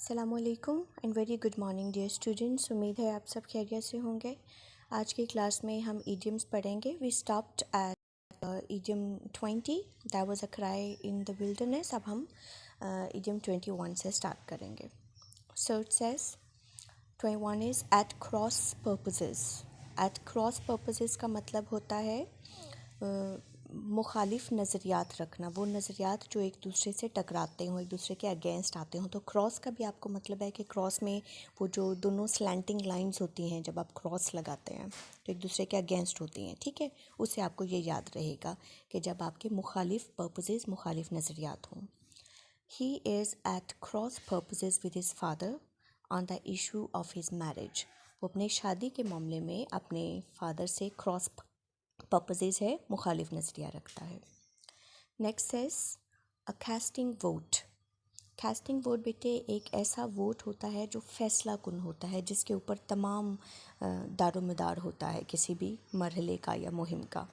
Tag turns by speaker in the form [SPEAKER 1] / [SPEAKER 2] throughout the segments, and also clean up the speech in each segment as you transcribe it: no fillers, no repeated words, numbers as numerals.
[SPEAKER 1] अस्सलामुअलैकुम and very good morning dear students. उम्मीद है आप सब खैरियत से होंगे। आज की क्लास में हम इडियम्स पढ़ेंगे। We stopped at idiom 20 that was a cry in the wilderness. अब हम इडियम 21 से स्टार्ट करेंगे। So it says 21 is at cross purposes. At cross purposes का मतलब होता है मुखालिफ नज़रियात रखना, वो नज़रियात जो एक दूसरे से टकराते हों, एक दूसरे के अगेंस्ट आते हों। तो क्रॉस का भी आपको मतलब है कि क्रॉस में वो जो दोनों स्लैंटिंग लाइंस होती हैं, जब आप क्रॉस लगाते हैं तो एक दूसरे के अगेंस्ट होती हैं, ठीक है। उससे आपको ये याद रहेगा कि जब आपके मुखालिफ पर्पसेस, मुखालिफ नज़रियात हों। He is at cross purposes with his father on the issue of his marriage. वो अपने शादी के मामले में अपने फादर से क्रॉस पर्पसेस है, मुखालिफ नज़रिया रखता है। Next is a casting vote. Casting vote बेटे एक ऐसा वोट होता है जो फैसला कुन होता है, जिसके ऊपर तमाम दारोमदार होता है किसी भी मरहले का या मुहिम का।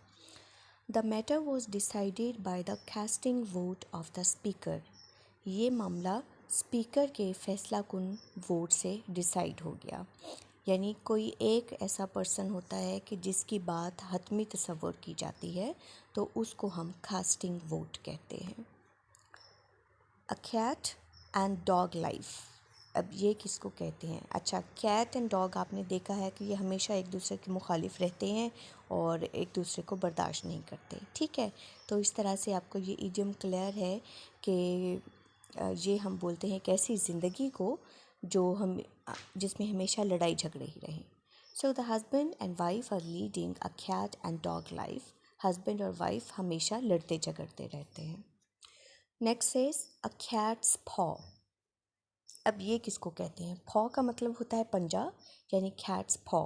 [SPEAKER 1] The matter was decided by the casting vote of the speaker. ये मामला स्पीकर के फैसला कुन वोट से डिसाइड हो गया। यानी कोई एक ऐसा पर्सन होता है कि जिसकी बात हतमी तसव्वुर की जाती है, तो उसको हम कास्टिंग वोट कहते हैं। A cat and dog life. अब ये किसको कहते हैं? अच्छा, कैट एंड डॉग आपने देखा है कि ये हमेशा एक दूसरे के मुखालिफ रहते हैं और एक दूसरे को बर्दाश्त नहीं करते, ठीक है। तो इस तरह से आपको ये इडियम क्लियर है कि ये हम बोलते हैं एक ऐसी ज़िंदगी को जो हम जिसमें हमेशा लड़ाई झगड़े ही रहें। So the husband and wife are leading a cat and dog life. Husband और वाइफ हमेशा लड़ते झगड़ते रहते हैं। नेक्स्ट इज अ कैट्स पॉ। अब ये किसको कहते हैं? पॉ का मतलब होता है पंजा, यानी कैट्स पॉ।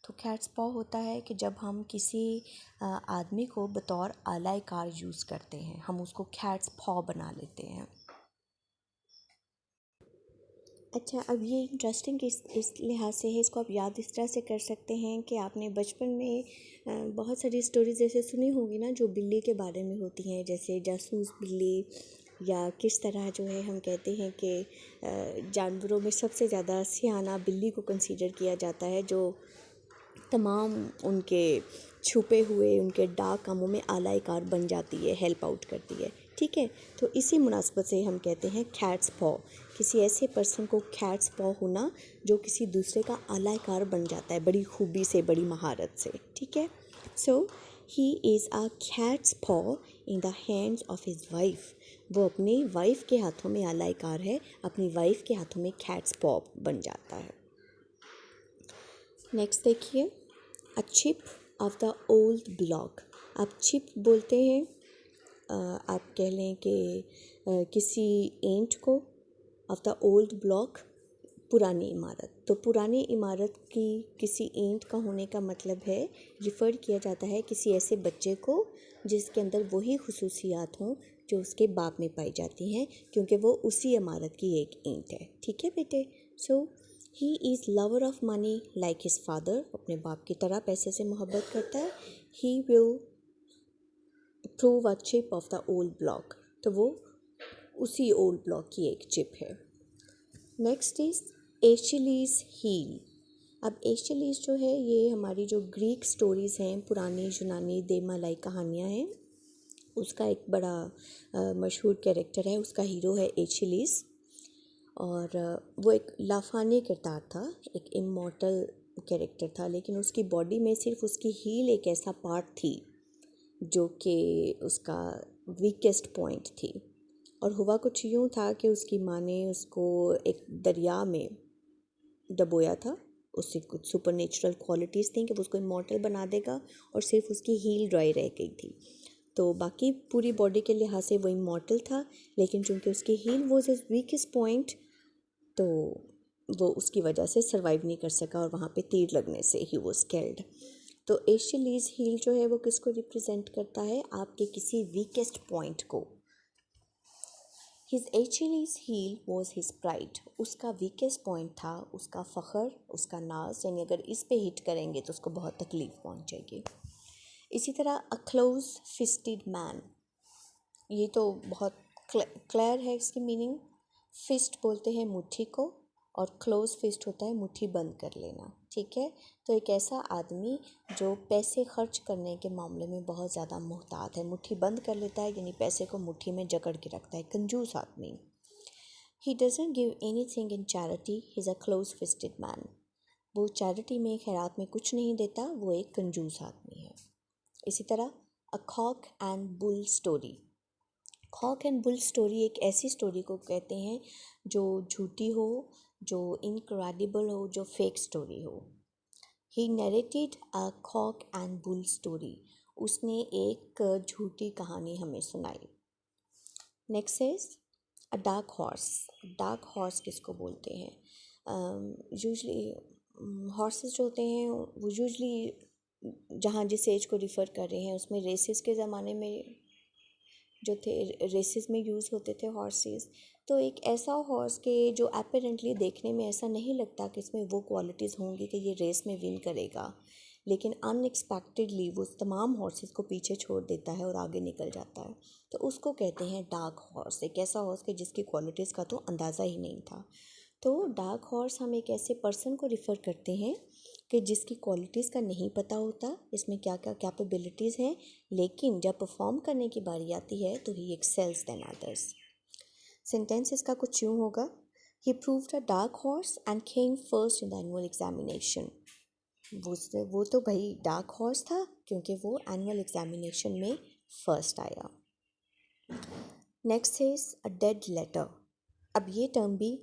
[SPEAKER 1] तो कैट्स पॉ होता है कि जब हम किसी आदमी को बतौर आला कार यूज़ करते हैं, हम उसको कैट्स पॉ बना लेते हैं। अच्छा, अब ये इंटरेस्टिंग इस लिहाज से है, इसको आप याद इस तरह से कर सकते हैं कि आपने बचपन में बहुत सारी स्टोरीज जैसे सुनी होंगी ना, जो बिल्ली के बारे में होती हैं, जैसे जासूस बिल्ली, या किस तरह जो है हम कहते हैं कि जानवरों में सबसे ज़्यादा सियाना बिल्ली को कंसीडर किया जाता है, जो तमाम उनके छुपे हुए, उनके डार्क कामों में आला कार बन जाती है, हेल्प आउट करती है, ठीक है। तो इसी मुनासबत से हम कहते हैं कैट्स पॉ। किसी ऐसे पर्सन को कैट्स पॉ होना जो किसी दूसरे का आला कार बन जाता है, बड़ी खूबी से, बड़ी महारत से, ठीक है। सो ही इज़ अ कैट्स पॉ in the hands of his wife. वो अपनी वाइफ के हाथों में आला कार है, अपनी वाइफ के हाथों में कैट्स पॉ बन जाता है। नेक्स्ट देखिए, अ chip of the old block. आप चिप बोलते हैं, आप कह लें कि किसी ईंट को, ऑफ द ओल्ड ब्लॉक पुरानी इमारत। तो पुरानी इमारत की किसी ईंट का होने का मतलब है, रिफ़र किया जाता है किसी ऐसे बच्चे को जिसके अंदर वही खुसूसियात हों जो उसके बाप में पाई जाती हैं, क्योंकि वो उसी इमारत की एक ईंट है, ठीक है बेटे। So he is lover of money like his father. अपने बाप की तरह पैसे से मोहब्बत करता है। He will prove a chip of the old block. तो वो उसी ओल्ड ब्लॉक की एक चिप है। Next is Achilles heel. अब एशिलीज़ जो है, ये हमारी जो ग्रीक स्टोरीज़ हैं, पुरानी यूनानी देमालाई कहानियाँ हैं, उसका एक बड़ा मशहूर कैरेक्टर है, उसका हीरो है एशिलीज़। और वो एक लाफानी किरदार था, एक इमॉर्टल कैरेक्टर था, लेकिन उसकी बॉडी में सिर्फ उसकी हील एक ऐसा पार्ट थी जो कि उसका वीकेस्ट पॉइंट थी। और हुआ कुछ यूँ था कि उसकी माँ ने उसको एक दरिया में डबोया था। उससे कुछ सुपर नेचुरल क्वालिटीज़ थी कि वो उसको इमॉर्टल बना देगा, और सिर्फ उसकी हील ड्राई रह गई थी। तो बाकी पूरी बॉडी के लिहाज से वो इमॉर्टल था, लेकिन चूँकि उसकी heel was his weakest point, तो वो उसकी वजह से सर्वाइव नहीं कर सका, और वहाँ पे तीर लगने से ही वो स्केल्ड। तो एशिलीज़ हील जो है वो किसको रिप्रेजेंट करता है? आपके किसी वीकेस्ट पॉइंट को। His Achilles heel was his pride. उसका वीकेस्ट पॉइंट था उसका फ़ख्र, उसका नाज, यानी अगर इस पे हिट करेंगे तो उसको बहुत तकलीफ़ पहुँचेगी। इसी तरह अ क्लोज फिस्टेड मैन, ये तो बहुत क्लियर है इसकी मीनिंग। फिस्ट बोलते हैं मुट्ठी को, और क्लोज फिस्ट होता है मुट्ठी बंद कर लेना, ठीक है। तो एक ऐसा आदमी जो पैसे खर्च करने के मामले में बहुत ज़्यादा मुहतात है, मुट्ठी बंद कर लेता है यानी पैसे को मुट्ठी में जकड़ के रखता है, कंजूस आदमी। He doesn't give any thing in charity, he is a close fisted man. वो चैरिटी में, खैरात में कुछ नहीं देता, वो एक कंजूस आदमी है। इसी तरह a cock and bull story. Cock and bull story एक ऐसी स्टोरी को कहते हैं जो झूठी हो, जो इनक्रेडिबल हो, जो फेक स्टोरी हो। ही narrated a cock and bull story. उसने एक झूठी कहानी हमें सुनाई। Next is a dark horse. Dark horse किसको बोलते हैं? यूजली हॉर्सेस जो होते हैं वो यूजली जहाँ जिस एज को रिफ़र कर रहे हैं उसमें रेसेस के ज़माने में जो थे, रेसेस में यूज़ होते थे हॉर्सेस। तो एक ऐसा हॉर्स के जो अपेरेंटली देखने में ऐसा नहीं लगता कि इसमें वो क्वालिटीज़ होंगी कि ये रेस में विन करेगा, लेकिन अनएक्सपेक्टेडली वो तमाम हॉर्सेस को पीछे छोड़ देता है और आगे निकल जाता है, तो उसको कहते हैं डार्क हॉर्स। एक ऐसा हॉर्स कि जिसकी क्वालिटीज़ का तो अंदाज़ा ही नहीं था। तो डार्क हॉर्स हम एक ऐसे पर्सन को रिफ़र करते हैं कि जिसकी क्वालिटीज़ का नहीं पता होता, इसमें क्या क्या कैपेबिलिटीज़ हैं, लेकिन जब परफॉर्म करने की बारी आती है तो he excels than others. Sentence इसका कुछ यूँ होगा, he proved a dark horse and came first in the annual examination. वो तो भाई डार्क हॉर्स था क्योंकि वो एनुअल एग्जामिनेशन में फर्स्ट आया। Next is a dead letter. अब ये टर्म भी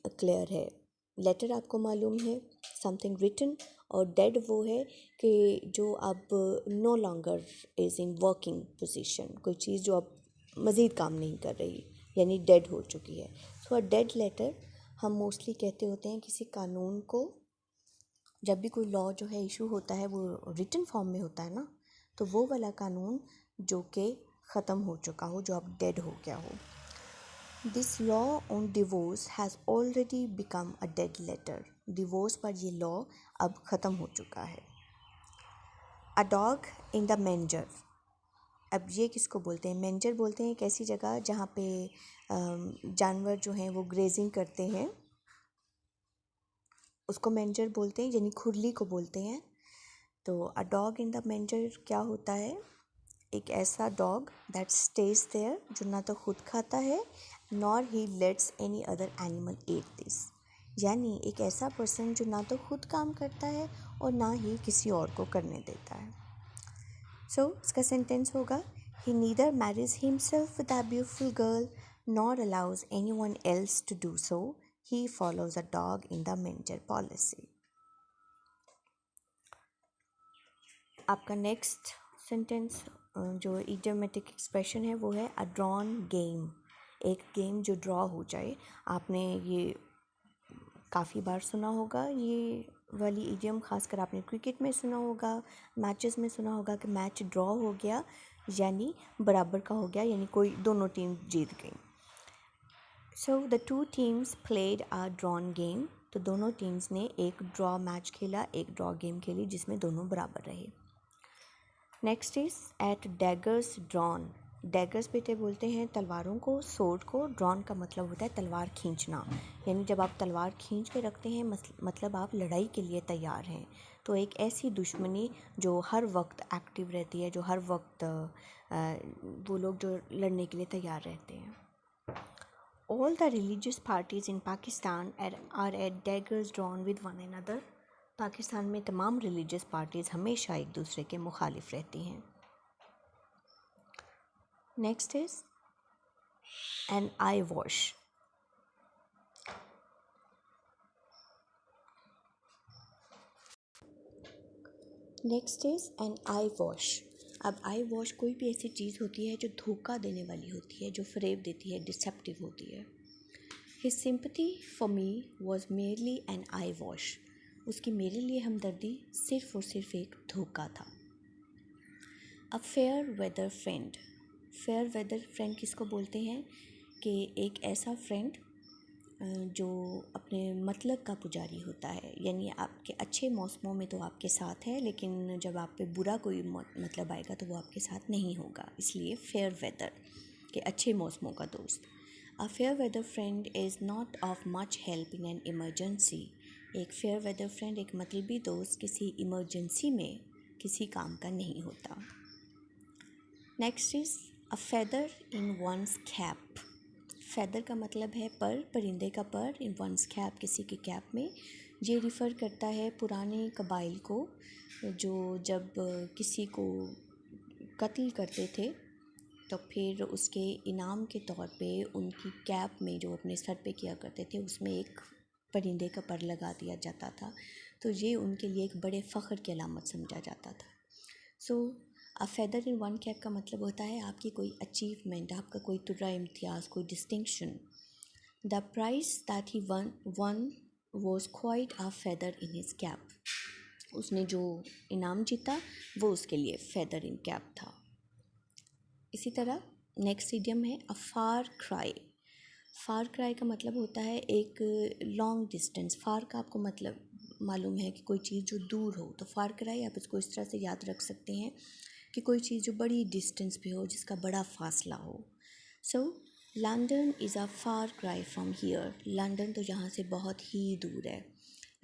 [SPEAKER 1] क्लियर है। लेटर आपको मालूम है समथिंग रिटन, और डेड वो है कि जो अब no longer is in working position, कोई चीज़ जो अब मज़ीद काम नहीं कर रही यानी डेड हो चुकी है। सो अ डेड लेटर हम मोस्टली कहते होते हैं किसी कानून को, जब भी कोई लॉ जो है इशू होता है वो रिटन फॉर्म में होता है ना, तो वो वाला कानून जो कि ख़त्म हो चुका हो, जो अब डेड हो गया हो। This law on divorce has already become a dead letter. Divorce पर ये लॉ अब ख़त्म हो चुका है। A dog in the manger. अब ये किसको बोलते हैं? मेंजर बोलते हैं एक ऐसी जगह जहाँ पे जानवर जो हैं वो ग्रेजिंग करते हैं, उसको मेंजर बोलते हैं, यानी खुरली को बोलते हैं। तो अ डॉग इन द मेंजर क्या होता है? एक ऐसा डॉग दैट स्टेज देयर, जो ना तो खुद खाता है nor he let's any other animal eat this. यानी एक ऐसा पर्सन जो ना तो खुद काम करता है और ना ही किसी और को करने देता है। सो इसका सेंटेंस होगा, he neither marries himself with a beautiful girl nor allows anyone else to do so, he follows a dog in the manger policy. आपका नेक्स्ट सेंटेंस जो इडियोमेटिक एक्सप्रेशन है वो है अ ड्रॉन गेम। एक game जो draw हो जाए। आपने ये काफ़ी बार सुना होगा, ये वाली इडियम खासकर आपने क्रिकेट में सुना होगा, मैचेस में सुना होगा कि मैच ड्रॉ हो गया यानी बराबर का हो गया, यानी कोई दोनों टीम जीत गई। So the two teams played a drawn game. तो दोनों टीम्स ने एक ड्रॉ मैच खेला, एक ड्रॉ गेम खेली जिसमें दोनों बराबर रहे। Next is at daggers drawn. Daggers बेटे बोलते हैं तलवारों को, सोर्ड को। ड्रॉन का मतलब होता है तलवार खींचना, यानी जब आप तलवार खींच के रखते हैं मतलब आप लड़ाई के लिए तैयार हैं। तो एक ऐसी दुश्मनी जो हर वक्त एक्टिव रहती है, जो हर वक्त वो लोग जो लड़ने के लिए तैयार रहते हैं। All the religious parties in Pakistan are at daggers drawn with one another. Pakistan में तमाम रिलीजियस पार्टीज़ हमेशा एक दूसरे के मुखालिफ रहती हैं। Next is an eye wash. Next is an eye wash. अब आई वॉश कोई भी ऐसी चीज़ होती है जो धोखा देने वाली होती है, जो फरेब देती है, डिसेप्टिव होती है। His sympathy for me was merely an eye wash. उसकी मेरे लिए हमदर्दी सिर्फ़ और सिर्फ एक धोखा था। A fair weather friend. Fair weather friend किसको बोलते हैं? कि एक ऐसा फ्रेंड जो अपने मतलब का पुजारी होता है, यानी आपके अच्छे मौसमों में तो आपके साथ है, लेकिन जब आप पे बुरा कोई मतलब आएगा तो वो आपके साथ नहीं होगा, इसलिए फेयर वेदर के अच्छे मौसमों का दोस्त। A fair weather friend is not of much help in an emergency. एक फेयर वेदर फ्रेंड, एक मतलबी दोस्त किसी इमरजेंसी में किसी काम का नहीं होता। Next is a feather in one's cap. Feather का मतलब है पर, परिंदे का पर, इन वंस कैप किसी की कैप में। ये रिफ़र करता है पुराने कबाइल को, जो जब किसी को कत्ल करते थे तो फिर उसके इनाम के तौर पे उनकी कैप में जो अपने सर पे किया करते थे उसमें एक परिंदे का पर लगा दिया जाता था। तो ये उनके लिए एक बड़े फ़ख्र की अलामत समझा जाता था। So a feather in one cap का मतलब होता है आपकी कोई अचीवमेंट, आपका कोई तुर्रा इम्तियाज़, कोई distinction. The prize that he won was quite a feather in his cap. उसने जो इनाम जीता वो उसके लिए फेदर इन कैप था। इसी तरह नेक्स्ट इडियम है अ फार क्राई। फार क्राई का मतलब होता है एक लॉन्ग डिस्टेंस। फार का आपको मतलब मालूम है कि कोई चीज़ जो दूर हो, तो फार क्राई आप इसको इस तरह से याद रख सकते हैं कि कोई चीज़ जो बड़ी डिस्टेंस पे हो, जिसका बड़ा फासला हो। So London is a far cry from here. London तो यहाँ से बहुत ही दूर है।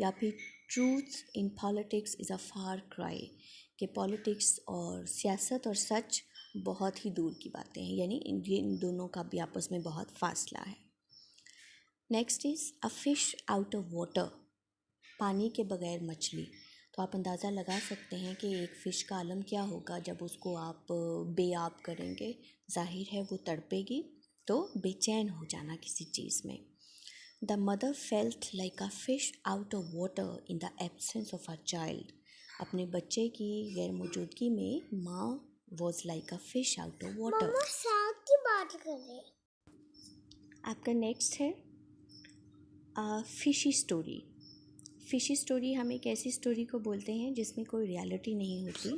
[SPEAKER 1] या फिर truth in politics is a far cry, कि पॉलिटिक्स और सियासत और सच बहुत ही दूर की बातें हैं, यानी इन दोनों का भी आपस में बहुत फासला है। Next is a fish out of water. पानी के बगैर मछली। तो आप अंदाज़ा लगा सकते हैं कि एक फ़िश का आलम क्या होगा जब उसको आप बेआब करेंगे। जाहिर है वो तड़पेगी, तो बेचैन हो जाना किसी चीज़ में। The mother felt like a fish out of water in the absence of a child. अपने बच्चे की गैर मौजूदगी में माँ was like a fish out of water.
[SPEAKER 2] मम्मा साग की बात करें।
[SPEAKER 1] आपका नेक्स्ट है फिशी स्टोरी। फिशी स्टोरी हम एक ऐसी स्टोरी को बोलते हैं जिसमें कोई रियलिटी नहीं होती,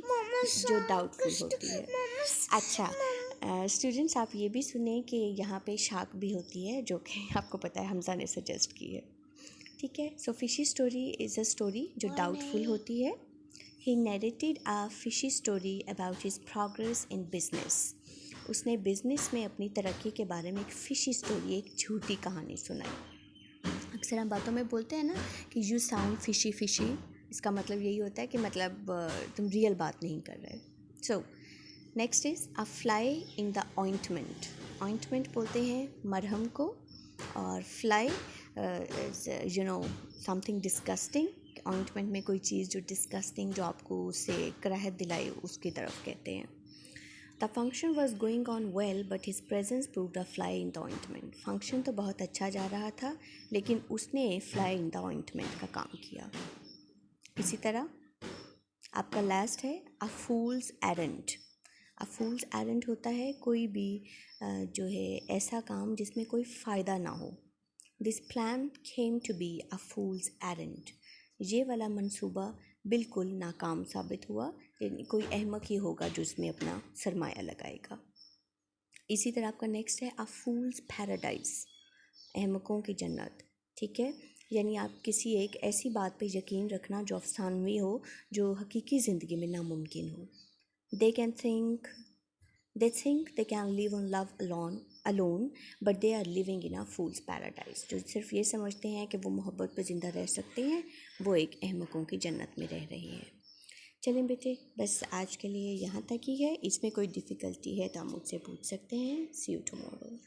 [SPEAKER 1] जो डाउटफुल होती है। अच्छा स्टूडेंट्स, आप ये भी सुने कि यहाँ पे शार्क भी होती है, जो कि आपको पता है हमजा ने सजेस्ट की है। ठीक है, so fishy story is a story जो डाउटफुल होती है। He narrated a fishy story about his progress in business. उसने बिजनेस में अपनी तरक्की के बारे में एक फिशी स्टोरी, एक झूठी कहानी सुनाई। अक्सर हम बातों में बोलते हैं ना कि यू साउंड फिशी फिशी। इसका मतलब यही होता है कि मतलब तुम रियल बात नहीं कर रहे। So next is a fly in the ointment. Ointment बोलते हैं मरहम को, और fly you know something disgusting. Ointment में कोई चीज़ जो डिस्गस्टिंग, जो आपको उससे कराहत दिलाई, उसकी तरफ कहते हैं। The function was going on well but his presence proved a fly in the ointment. Function तो बहुत अच्छा जा रहा था, लेकिन उसने फ्लाई इन द ऑइंटमेंट का काम किया। इसी तरह आपका लास्ट है अ फूल्स एरेंड। अ फूल्स एरेंड होता है कोई भी जो है ऐसा काम जिसमें कोई फ़ायदा ना हो। This plan came to be a fool's errand. ये वाला मंसूबा बिल्कुल नाकाम साबित हुआ, यानी कोई अहमक ही होगा जो इसमें अपना सरमाया लगाएगा। इसी तरह आपका नेक्स्ट है अ फूल्स पैराडाइज। अहमकों की जन्नत। ठीक है, यानी आप किसी एक ऐसी बात पे यकीन रखना जो अफसानवी हो, जो हकीकी ज़िंदगी में नामुमकिन हो। They think they can live on love alone but they are living in a fool's paradise. जो सिर्फ ये समझते हैं कि वो मोहब्बत पर ज़िंदा रह सकते हैं, वो एक अहमकों की जन्नत में रह रहे हैं। चलें बेटे, बस आज के लिए यहाँ तक ही है। इसमें कोई डिफ़िकल्टी है तो आप मुझसे पूछ सकते हैं। सी यू टुमारो।